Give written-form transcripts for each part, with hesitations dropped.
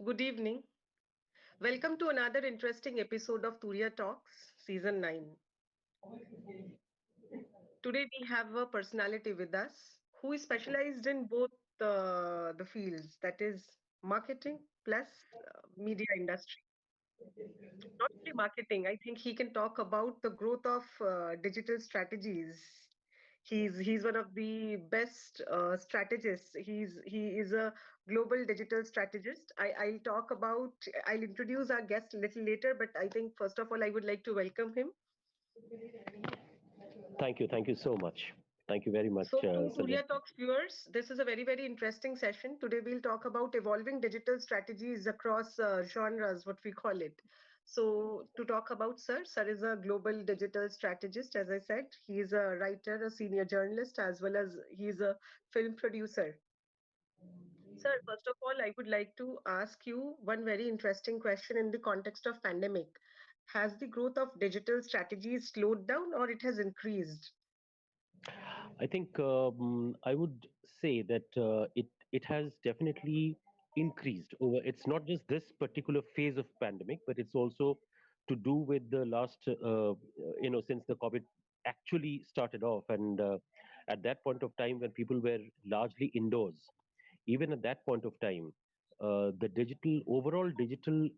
Good evening. Welcome to another interesting episode of Turiya Talks, Season 9. Today we have a personality with us who is specialized in both the fields, that is marketing plus media industry. Not only marketing, I think he can talk about the growth of digital strategies. He's one of the best strategists. He is a global digital strategist. I'll introduce our guest a little later, but I think first of all I would like to welcome him. Thank you. Thank you so much. Thank you very much, So, to Sanjay. Turiya Talks viewers, this is a very interesting session. Today, we'll talk about evolving digital strategies across genres, what we call it. So, to talk about Sir is a global digital strategist. As I said, he is a writer, a senior journalist, as well as he is a film producer. Sir, first of all, I would like to ask you one very interesting question in the context of pandemic. Has the growth of digital strategies slowed down or it has increased? I think I would say that it has definitely increased over. It's not just this particular phase of pandemic, but it's also to do with the last since the COVID actually started off, and at that point of time when people were largely indoors, even at that point of time, the overall digital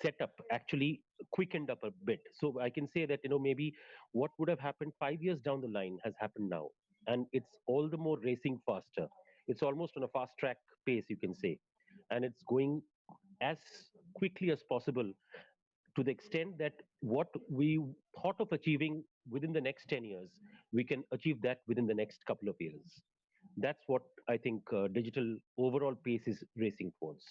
setup actually quickened up a bit. So I can say that maybe what would have happened 5 years down the line has happened now, and it's all the more racing faster. It's almost on a fast track pace, you can say, and it's going as quickly as possible, to the extent that what we thought of achieving within the next 10 years, we can achieve that within the next couple of years. That's what I think digital overall pace is racing towards.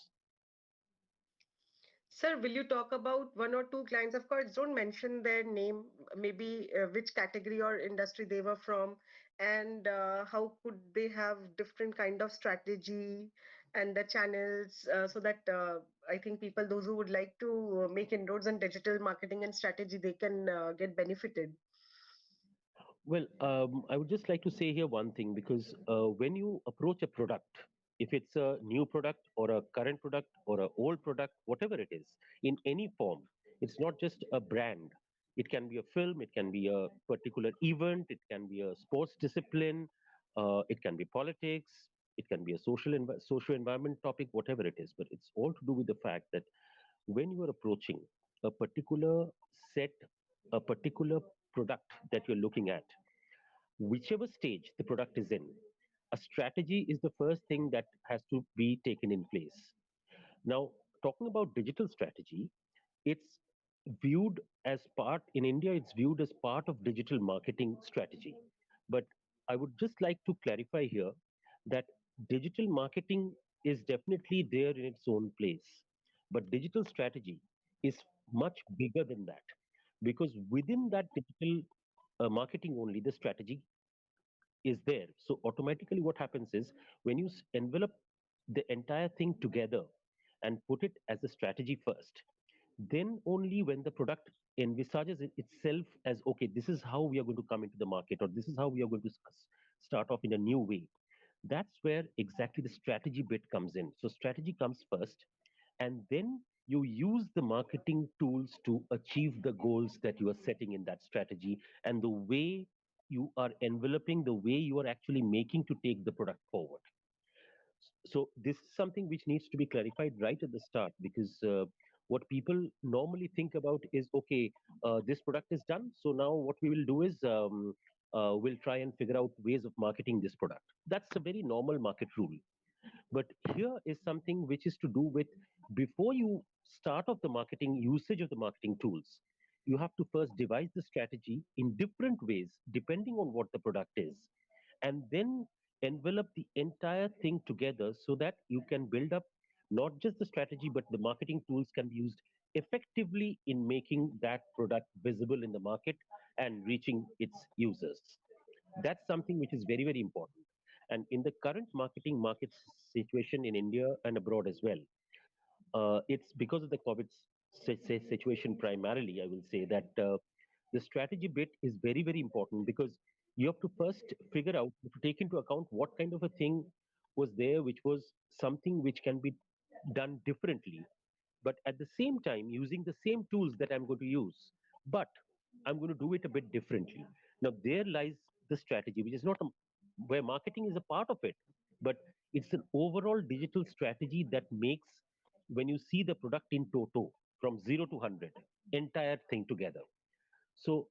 Sir, will you talk about one or two clients? Of course, don't mention their name, maybe which category or industry they were from, and how could they have different kind of strategy and the channels, so that I think people, those who would like to make inroads in digital marketing and strategy, they can get benefited. Well, I would just like to say here one thing, because when you approach a product, if it's a new product or a current product or an old product, whatever it is, in any form, it's not just a brand. It can be a film, it can be a particular event, it can be a sports discipline, it can be politics, it can be a social environment topic, whatever it is. But it's all to do with the fact that when you are approaching a particular set, a particular product that you're looking at, whichever stage the product is in, a strategy is the first thing that has to be taken in place. Now, talking about digital strategy, it's viewed as part, in India, it's viewed as part of digital marketing strategy. But I would just like to clarify here that digital marketing is definitely there in its own place. But digital strategy is much bigger than that, because within that digital marketing only, the strategy is there. So automatically, what happens is, when you envelop the entire thing together and put it as a strategy first, then only when the product envisages itself as, okay, this is how we are going to come into the market, or this is how we are going to start off in a new way, that's where exactly the strategy bit comes in. So strategy comes first, and then you use the marketing tools to achieve the goals that you are setting in that strategy, and the way you are enveloping, the way you are actually making to take the product forward. So this is something which needs to be clarified right at the start, because what people normally think about is, okay, this product is done, so now what we will do is, we'll try and figure out ways of marketing this product. That's a very normal market rule. But here is something which is to do with, before you start off the marketing usage of the marketing tools, you have to first devise the strategy in different ways depending on what the product is, and then envelop the entire thing together so that you can build up not just the strategy, but the marketing tools can be used effectively in making that product visible in the market and reaching its users. That's something which is very important. And in the current market situation in India and abroad as well, it's because of the COVID situation primarily. I will say that the strategy bit is very important, because you have to first figure out, to take into account what kind of a thing was there, which was something which can be done differently, but at the same time using the same tools that I'm going to use, but I'm going to do it a bit differently. Now, there lies the strategy, which is not where marketing is a part of it, but it's an overall digital strategy that makes, when you see the product in toto from 0 to 100, entire thing together. So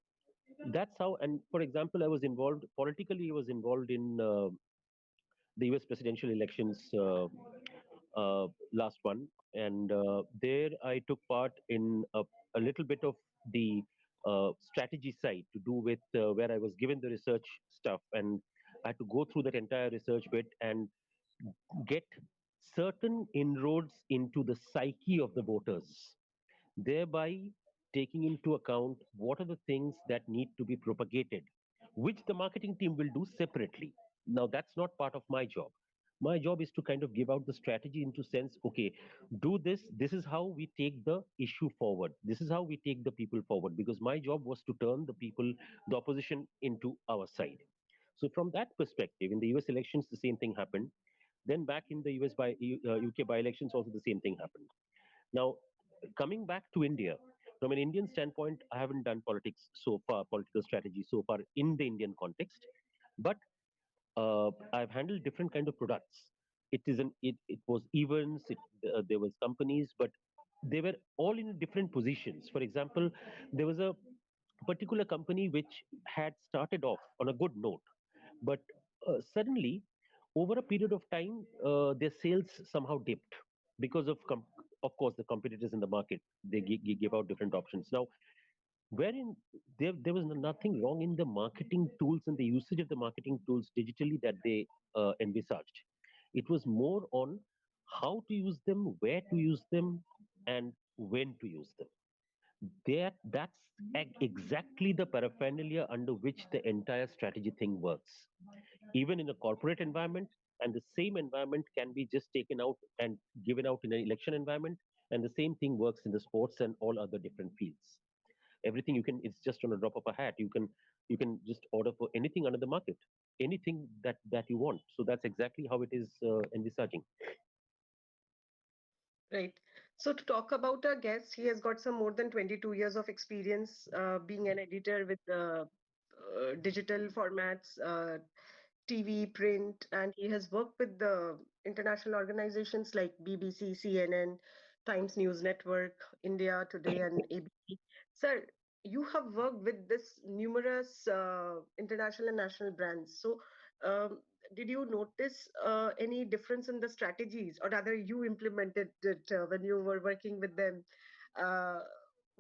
that's how. And for example, I was involved politically, I was involved in the US presidential elections last one, and there I took part in a little bit of the strategy side to do with where I was given the research stuff, and I had to go through that entire research bit and get certain inroads into the psyche of the voters, thereby taking into account what are the things that need to be propagated, which the marketing team will do separately. Now, that's not part of my job. My job is to kind of give out the strategy into sense, okay, do this. This is how we take the issue forward. This is how we take the people forward, because my job was to turn the people, the opposition, into our side. So, from that perspective, in the US elections, the same thing happened. Then back in the UK by elections, also the same thing happened. Now, coming back to India, from an Indian standpoint, I haven't done politics so far, political strategy so far in the Indian context, but I've handled different kind of products. It was events, there was companies, but they were all in different positions. For example, there was a particular company which had started off on a good note, but suddenly, over a period of time, their sales somehow dipped because of course, the competitors in the market. They give out different options. Now, wherein there was nothing wrong in the marketing tools and the usage of the marketing tools digitally that they envisaged. It was more on how to use them, where to use them, and when to use them. That's exactly the paraphernalia under which the entire strategy thing works, even in a corporate environment. And the same environment can be just taken out and given out in an election environment, and the same thing works in the sports and all other different fields. Everything, you can, it's just on a drop of a hat. You can just order for anything under the market, anything that you want. So that's exactly how it is envisaging. Right. So to talk about our guest, he has got some more than 22 years of experience being an editor with digital formats, TV, print, and he has worked with the international organizations like BBC, CNN, Times News Network, India Today, and ABC. Sir, you have worked with this numerous international and national brands. So, um, did you notice any difference in the strategies, or rather, you implemented it when you were working with them? Uh,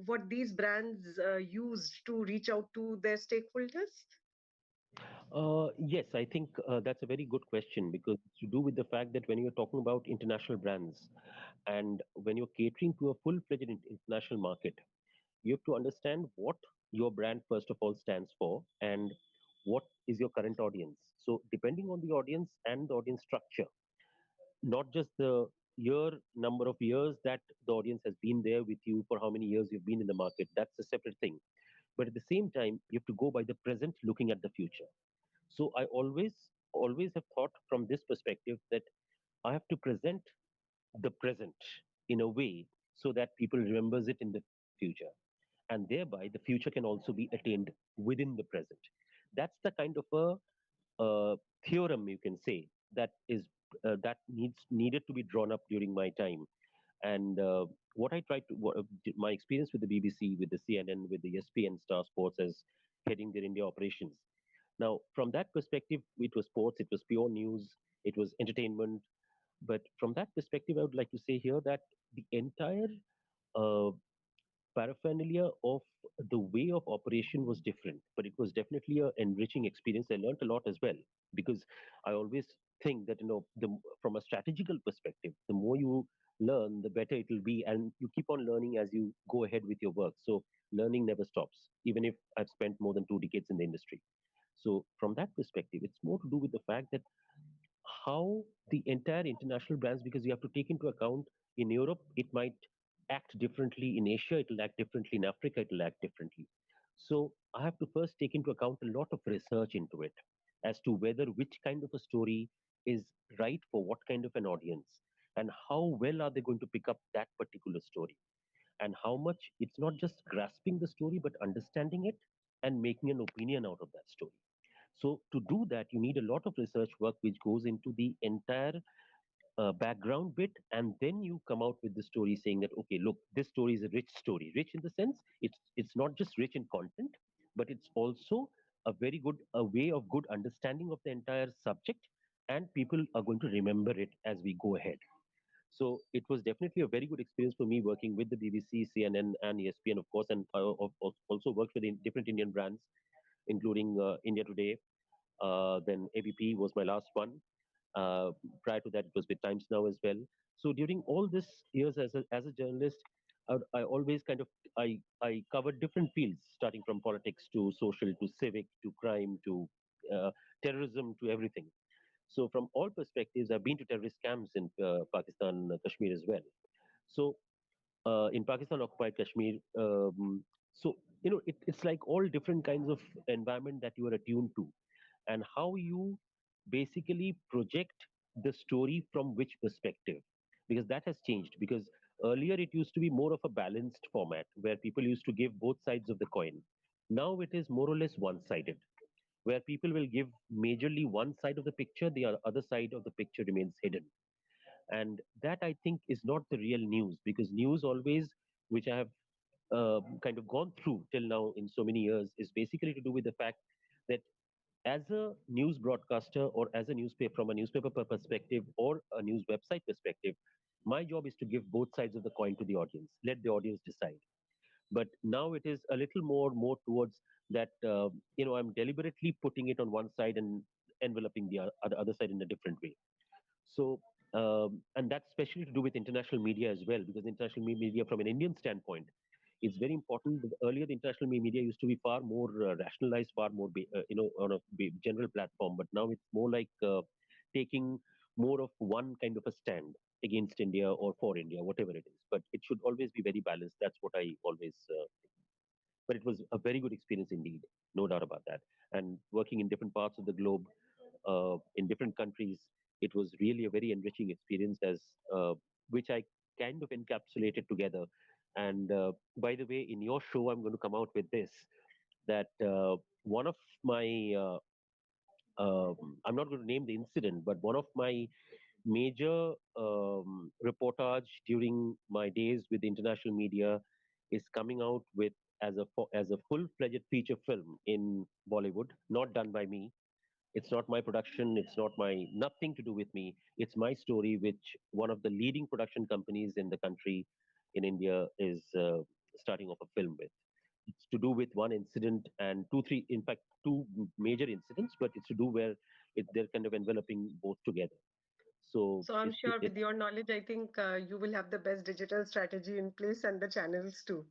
what these brands used to reach out to their stakeholders? Yes, I think that's a very good question, because it's to do with the fact that when you're talking about international brands and when you're catering to a full-fledged international market, you have to understand what your brand first of all stands for and what is your current audience. So depending on the audience and the audience structure, not just the number of years that the audience has been there with you, for how many years you've been in the market, that's a separate thing. But at the same time, you have to go by the present, looking at the future. So I always have thought from this perspective that I have to present the present in a way so that people remembers it in the future, and thereby the future can also be attained within the present. That's the kind of a theorem, you can say, that is needed to be drawn up during my time. And what I tried to my experience with the BBC, with the CNN, with the ESPN Star Sports as heading their India operations. Now, from that perspective, it was sports, it was pure news, it was entertainment. But from that perspective, I would like to say here that the entire uh, paraphernalia of the way of operation was different, but it was definitely a enriching experience. I learned a lot as well, because I always think that, from a strategical perspective, the more you learn, the better it will be, and you keep on learning as you go ahead with your work. So learning never stops, even if I've spent more than 2 decades in the industry. So from that perspective, it's more to do with the fact that how the entire international brands, because you have to take into account, in Europe it might act differently, in Asia it will act differently, in Africa it will act differently. So I have to first take into account a lot of research into it, as to whether which kind of a story is right for what kind of an audience. and how well are they going to pick up that particular story, and how much it's not just grasping the story but understanding it and making an opinion out of that story. So to do that, you need a lot of research work which goes into the entire background bit, and then you come out with the story saying that, okay, look, this story is a rich story. Rich in the sense it's not just rich in content, but it's also a very good a way of good understanding of the entire subject, and people are going to remember it as we go ahead. So it was definitely a very good experience for me working with the BBC, CNN, and ESPN, of course, and I also worked with different Indian brands, including India Today. Then ABP was my last one. Uh, Prior to that, it was with Times Now as well. So during all this years as a journalist, I always kind of I covered different fields, starting from politics to social to civic to crime to terrorism to everything. So from all perspectives, I've been to terrorist camps in Pakistan, Kashmir as well. So in Pakistan occupied Kashmir, so it's like all different kinds of environment that you are attuned to, and how you basically project the story from which perspective, because that has changed. Because earlier it used to be more of a balanced format where people used to give both sides of the coin. Now it is more or less one sided, where people will give majorly one side of the picture, the other side of the picture remains hidden. And that, I think, is not the real news, because news always, which I have kind of gone through till now in so many years, is basically to do with the fact that as a news broadcaster or as a newspaper, from a newspaper perspective or a news website perspective, my job is to give both sides of the coin to the audience, let the audience decide. But now it is a little more towards that, I'm deliberately putting it on one side and enveloping the other side in a different way. So, and that's especially to do with international media as well, because international media, from an Indian standpoint, is very important. Earlier, the international media used to be far more rationalized, far more, on a general platform. But now it's more like taking more of one kind of a stand against India or for India, whatever it is. But it should always be very balanced. That's what I always. But it was a very good experience indeed, no doubt about that. And working in different parts of the globe, in different countries, it was really a very enriching experience, as which I kind of encapsulated together. And by the way, in your show, I'm going to come out with this, that one of my I'm not going to name the incident, but one of my major reportage during my days with international media is coming out with as a full-fledged feature film in Bollywood, not done by me. It's not my production. It's not my nothing to do with me. It's my story, which one of the leading production companies in the country, in India, is starting off a film with. It's to do with one incident and two, three, in fact, two major incidents, but it's to do where they're kind of enveloping both together. So So I'm sure with your knowledge, I think you will have the best digital strategy in place and the channels too.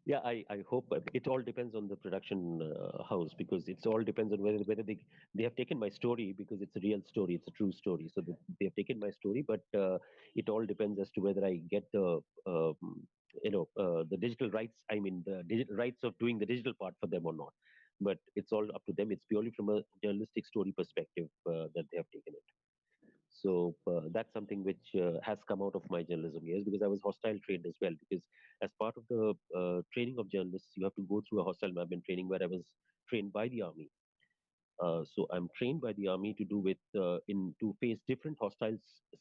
yeah, I hope it all depends on the production house, because it all depends on whether they have taken my story, because it's a real story, it's a true story. So they have taken my story, but it all depends as to whether I get the digital rights. I mean, the digital rights of doing the digital part for them or not. But it's all up to them. It's purely from a journalistic story perspective that they have taken it. So that's something which has come out of my journalism years, because I was hostile trained as well. Because as part of the training of journalists, you have to go through a hostile management training where I was trained by the army. So I'm trained by the army to do with in to face different hostile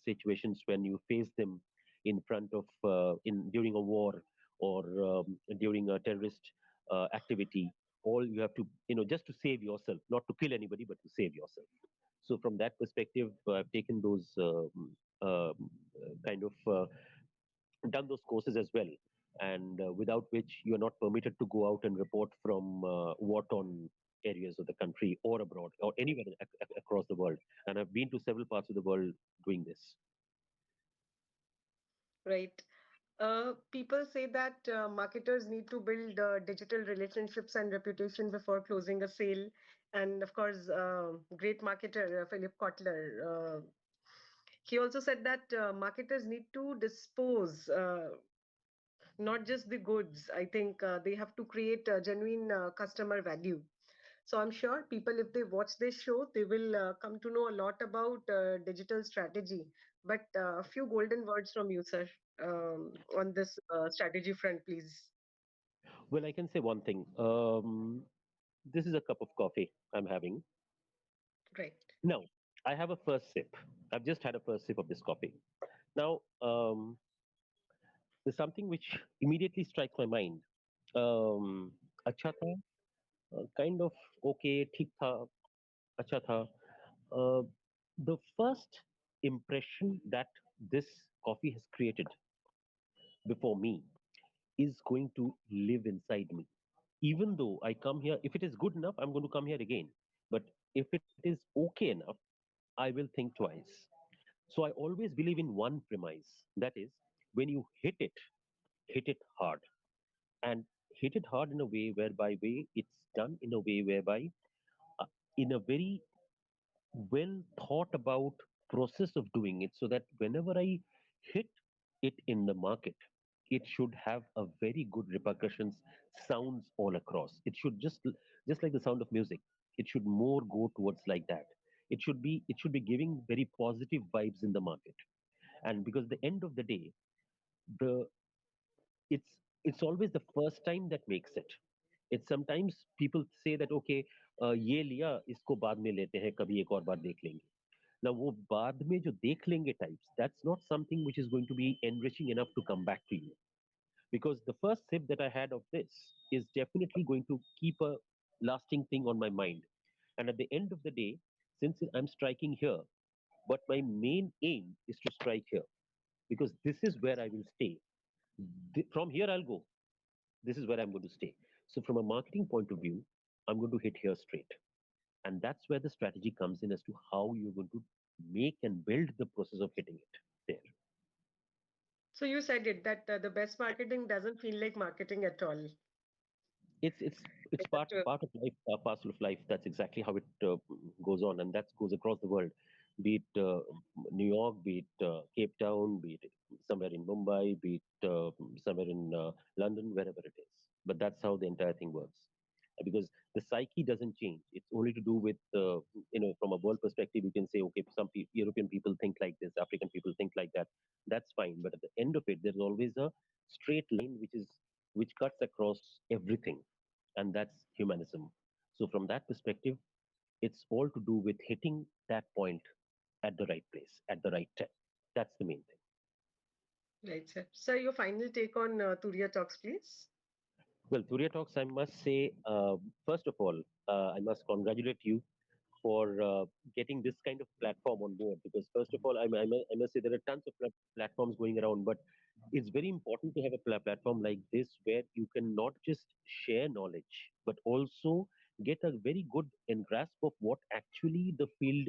situations when you face them in front of in during a war or during a terrorist activity. All you have to, just to save yourself, not to kill anybody, but to save yourself. So from that perspective, I've taken those kind of done those courses as well, and without which you are not permitted to go out and report from war-torn areas of the country or abroad or anywhere across the world. And I've been to several parts of the world doing this. Right. People say that marketers need to build digital relationships and reputation before closing a sale. And of course, great marketer Philip Kotler, he also said that marketers need to dispose not just the goods. I think they have to create genuine customer value. So I'm sure people, if they watch this show, they will come to know a lot about digital strategy. But a few golden words from you, sir, on this strategy front, please. Well, I can say one thing. This is a cup of coffee I'm having. Right. Now, I have a first sip. I've just had a first sip of this coffee. Now, there's something which immediately strikes my mind. Um, अच्छा था, kind of okay, ठीक था, अच्छा था. Uh, the first impression that this coffee has created before me is going to live inside me. Even though I come here, if it is good enough, I'm going to come here again. But if it is okay enough, I will think twice. So I always believe in one premise, that is, when you hit it hard. And hit it hard in a way whereby it's done in a way whereby, uh, in a very well thought about process of doing it, so that whenever I hit it in the market, it should have a very good repercussions, sounds all across. It should just like the sound of music. It should more go towards like that. It should be giving very positive vibes in the market. And because the end of the day, the it's it's always the first time that makes it. It's sometimes people say that okay, ये लिया इसको बाद में लेते हैं कभी एक और बार देख लेंगे. Now, वो बाद में जो देख लेंगे types, that's not something which is going to be enriching enough to come back to you. Because the first sip that I had of this is definitely going to keep a lasting thing on my mind. And at the end of the day, since I'm striking here, but my main aim is to strike here because this is where I will stay. From here, I'll go. This is where I'm going to stay. So, from a marketing point of view, I'm going to hit here straight. And that's where the strategy comes in as to how you're going to make and build the process of hitting it there. So you said it that the best marketing doesn't feel like marketing at all. It's Just to, part of life, parcel of life. That's exactly how it goes on, and that goes across the world. Be it New York, be it Cape Town, be it somewhere in Mumbai, be it somewhere in London, wherever it is. But that's how the entire thing works. Because the psyche doesn't change. It's only to do with from a world perspective. You can say okay, some European people think like this, African people think like that. That's fine. But at the end of it, there's always a straight line which cuts across everything, and that's humanism. So, from that perspective, it's all to do with hitting that point at the right place, at the right time. That's the main thing. right, sir. Sir, your final take on Turiya Talks, please. Well, Turiya Talks, I must say, first of all, I must congratulate you for getting this kind of platform on board. Because first of all, I must say there are tons of platforms going around, but it's very important to have a platform like this where you can not just share knowledge, but also get a very good grasp of what actually the field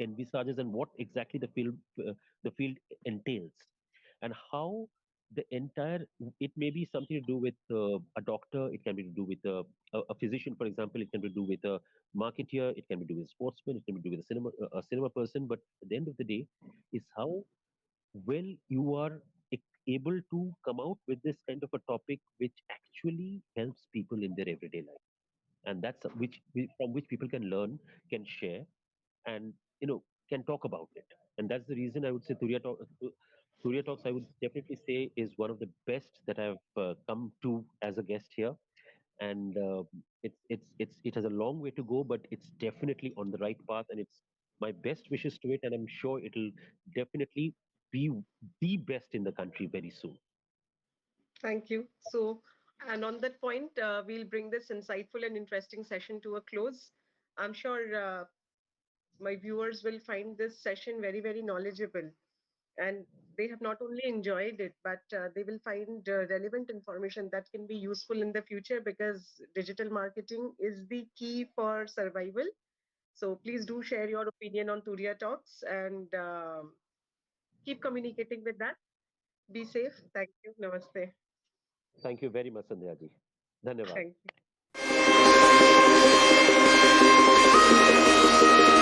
envisages and what exactly the field entails, and how the entire it may be something to do with a doctor, it can be to do with a physician, for example, it can be to do with a marketeer, it can be to do with a sportsman, it can be to do with a cinema person. But at the end of the day, is how well you are able to come out with this kind of a topic which actually helps people in their everyday life, and that's from which people can learn, can share, and can talk about it. And that's the reason I would say Turiya Talks, I would definitely say, is one of the best that I've come to as a guest here. And it has a long way to go, but it's definitely on the right path, and it's my best wishes to it, and I'm sure it'll definitely be the best in the country very soon. Thank you. So, and on that point, we'll bring this insightful and interesting session to a close. I'm sure my viewers will find this session very, very knowledgeable. And they have not only enjoyed it, but they will find relevant information that can be useful in the future because digital marketing is the key for survival. So please do share your opinion on Turiya Talks and keep communicating with that. Be safe. Thank you. Namaste. Thank you very much, Sandhya ji. Dhanyavad. Thank you.